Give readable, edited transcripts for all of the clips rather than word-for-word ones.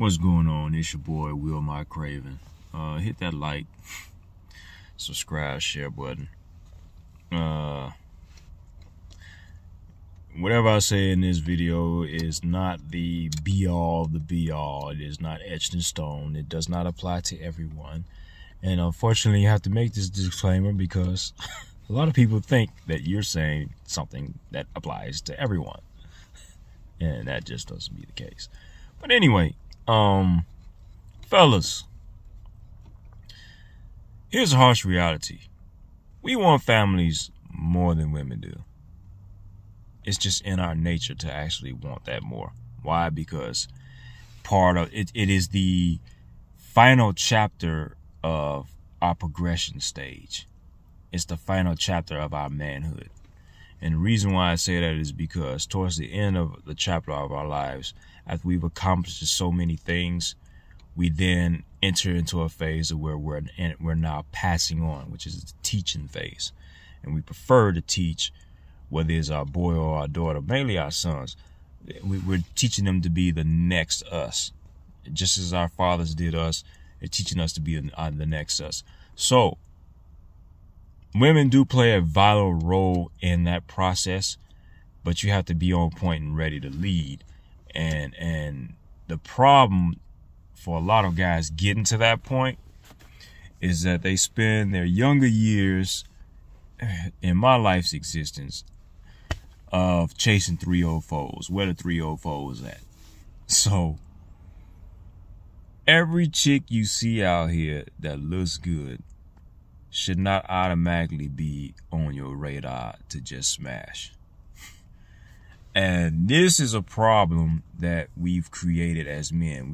What's going on? It's your boy Will My Craven. Hit that like, subscribe, share button. Whatever I say in this video is not the be-all, the be-all. It is not etched in stone. It does not apply to everyone. And unfortunately, you have to make this disclaimer because a lot of people think that you're saying something that applies to everyone. And that just doesn't be the case. But anyway, fellas, here's a harsh reality. We want families more than women do. It's just in our nature to actually want that more. Why? Because part of it is the final chapter of our progression stage. It's the final chapter of our manhood. And the reason why I say that is because towards the end of the chapter of our lives, after we've accomplished so many things, we then enter into a phase of where we're now passing on, which is the teaching phase. And we prefer to teach, whether it's our boy or our daughter, mainly our sons. We're teaching them to be the next us. Just as our fathers did us, they're teaching us to be the next us. So, women do play a vital role in that process, but you have to be on point and ready to lead. And the problem for a lot of guys getting to that point is that they spend their younger years in my life's existence of chasing 304s, where the 304s at. So every chick you see out here that looks good should not automatically be on your radar to just smash. And this is a problem that we've created as men.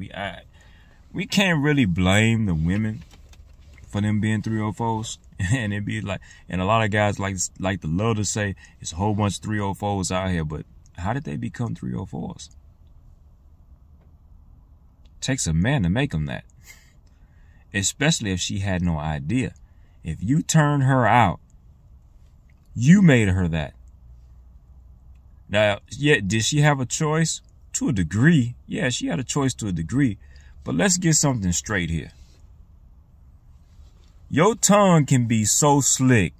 We can't really blame the women for them being 304s. And it'd be like, and a lot of guys like to love to say it's a whole bunch of 304s out here, but how did they become 304s? Takes a man to make them that. Especially if she had no idea. If you turned her out, you made her that. Now, yet, did she have a choice? To a degree. Yeah, she had a choice to a degree. But let's get something straight here. Your tongue can be so slick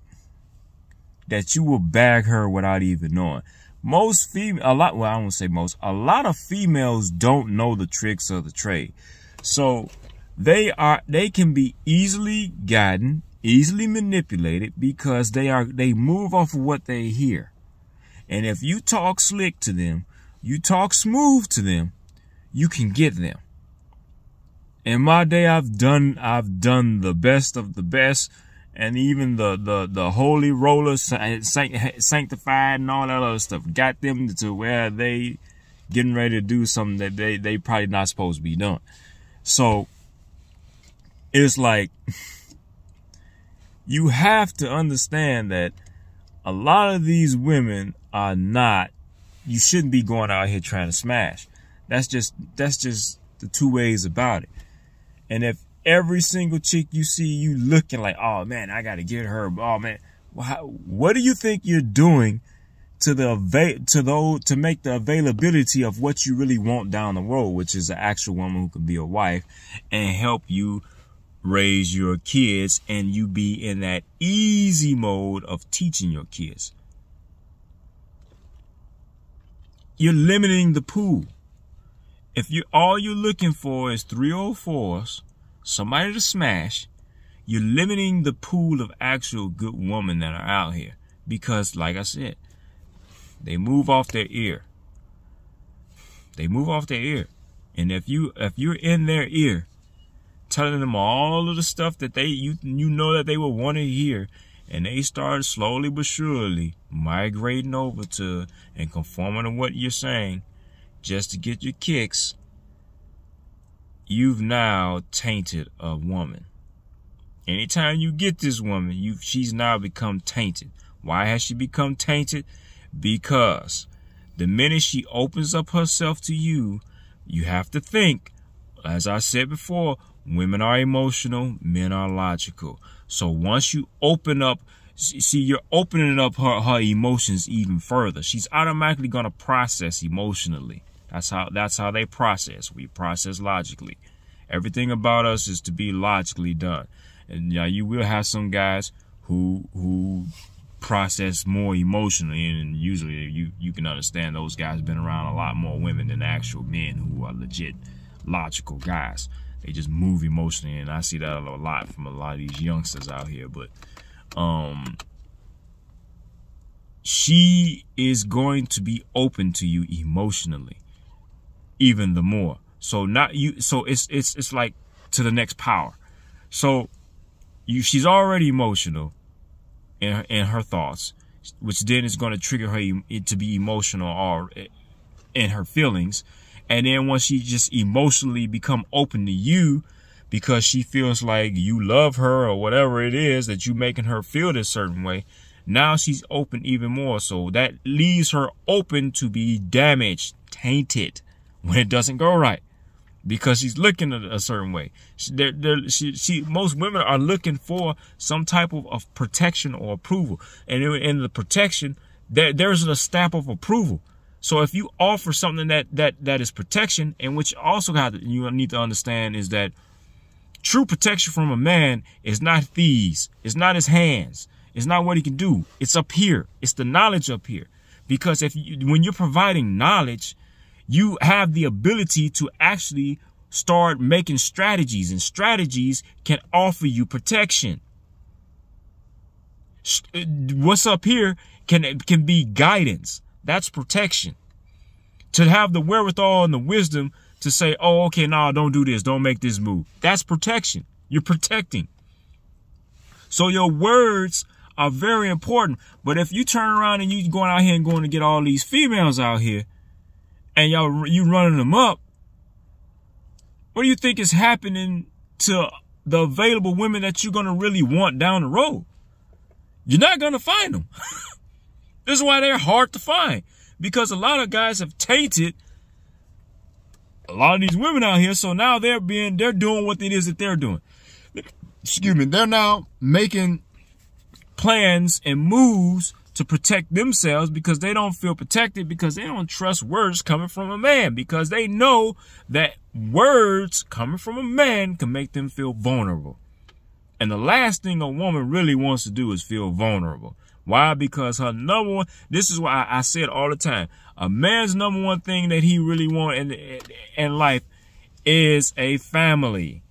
that you will bag her without even knowing. A lot of females don't know the tricks of the trade. So they can be easily gotten, easily manipulated because they move off of what they hear. And if you talk slick to them, you talk smooth to them, you can get them. In my day, I've done the best of the best, and even the holy rollers, sanctified and all that other stuff, got them to where they getting ready to do something that they probably not supposed to be doing. So it's like, you have to understand that a lot of these women are not, you shouldn't be going out here trying to smash. That's just the two ways about it. And if every single chick you see, you looking like, oh man, I gotta get her. Oh man, what do you think you're doing to make the availability of what you really want down the road, which is an actual woman who can be a wife and help you raise your kids, and you be in that easy mode of teaching your kids? You're limiting the pool. If all you're looking for is 304s, somebody to smash, you're limiting the pool of actual good women that are out here. Because, like I said, they move off their ear. They move off their ear. And if you're in their ear, telling them all of the stuff that you know that they will want to hear, and they start slowly but surely migrating over to and conforming to what you're saying, just to get your kicks, you've now tainted a woman. Anytime you get this woman, she's now become tainted. Why has she become tainted? Because the minute she opens up herself to you, you have to think, as I said before, women are emotional, men are logical. So once you open up, see, you're opening up her emotions even further. She's automatically going to process emotionally. That's how they process. We process logically. Everything about us is to be logically done. And you will have some guys who process more emotionally, and usually you can understand those guys been around a lot more women than actual men who are legit logical guys. They just move emotionally, and I see that a lot from a lot of these youngsters out here. But she is going to be open to you emotionally even the more. So it's like to the next power. So she's already emotional in her thoughts, which then is going to trigger her to be emotional or in her feelings. And then once she just emotionally become open to you because she feels like you love her or whatever it is that you making her feel this certain way, now she's open even more. So that leaves her open to be damaged, tainted when it doesn't go right, because she's looking a certain way. Most women are looking for some type of protection or approval. And in the protection, there's a stamp of approval. So if you offer something that is protection, and which also you need to understand is that true protection from a man is not these. It's not his hands. It's not what he can do. It's up here. It's the knowledge up here. Because when you're providing knowledge, you have the ability to actually start making strategies, and strategies can offer you protection. What's up here can be guidance. That's protection. To have the wherewithal and the wisdom to say, oh, okay, no, don't do this. Don't make this move. That's protection. You're protecting. So your words are very important. But if you turn around and you going out here and going to get all these females out here, and you running them up, what do you think is happening to the available women that you're going to really want down the road? You're not going to find them. This is why they're hard to find, because a lot of guys have tainted a lot of these women out here. So now they're doing what it is that they're doing. Excuse me. They're now making plans and moves to protect themselves because they don't feel protected, because they don't trust words coming from a man, because they know that words coming from a man can make them feel vulnerable. And the last thing a woman really wants to do is feel vulnerable. Why? Because her number one, this is why I say it all the time, a man's number one thing that he really wants in life is a family,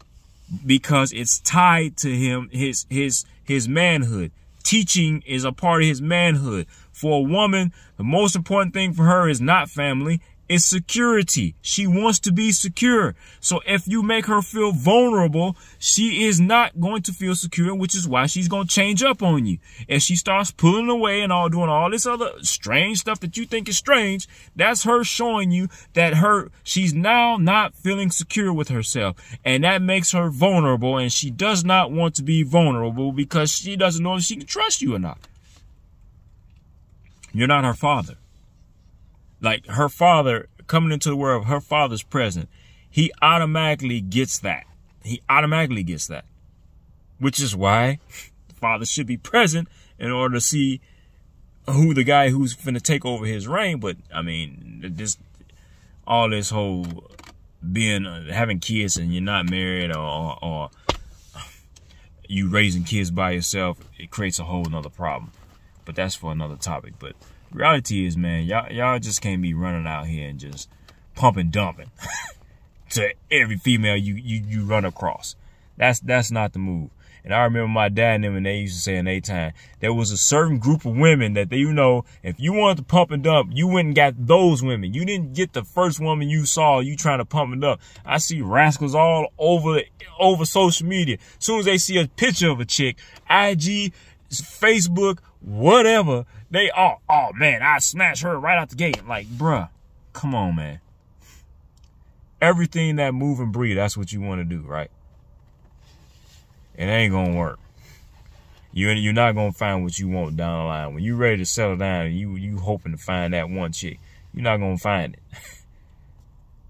because it's tied to him, his manhood. Teaching is a part of his manhood. For a woman, the most important thing for her is not family, it's security. She wants to be secure. So if you make her feel vulnerable, she is not going to feel secure, which is why she's going to change up on you. If she starts pulling away and doing all this other strange stuff that you think is strange, that's her showing you that she's now not feeling secure with herself. And that makes her vulnerable, and she does not want to be vulnerable because she doesn't know if she can trust you or not. You're not her father. Like, her father coming into the world, her father's present. He automatically gets that. He automatically gets that. Which is why the father should be present in order to see who the guy who's finna take over his reign. But, I mean, all this whole having kids and you're not married, or you raising kids by yourself, it creates a whole nother problem. But that's for another topic. But reality is, man, y'all just can't be running out here and just pumping, dumping to every female you run across. That's not the move. And I remember my dad and them, and they used to say in their time, there was a certain group of women that if you wanted to pump and dump, you went and got those women. You didn't get the first woman you saw, you trying to pump and dump. I see rascals all over social media. As soon as they see a picture of a chick, IG, Facebook, whatever, they oh man, I smashed her right out the gate. Like, bruh, come on, man. Everything that move and breathe, that's what you want to do, right? It ain't gonna work. You're not gonna find what you want down the line. When you're ready to settle down and you hoping to find that one chick, you're not gonna find it.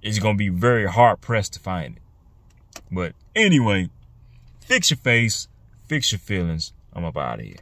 It's gonna be very hard pressed to find it. But anyway, fix your face, fix your feelings. I'm up out of here.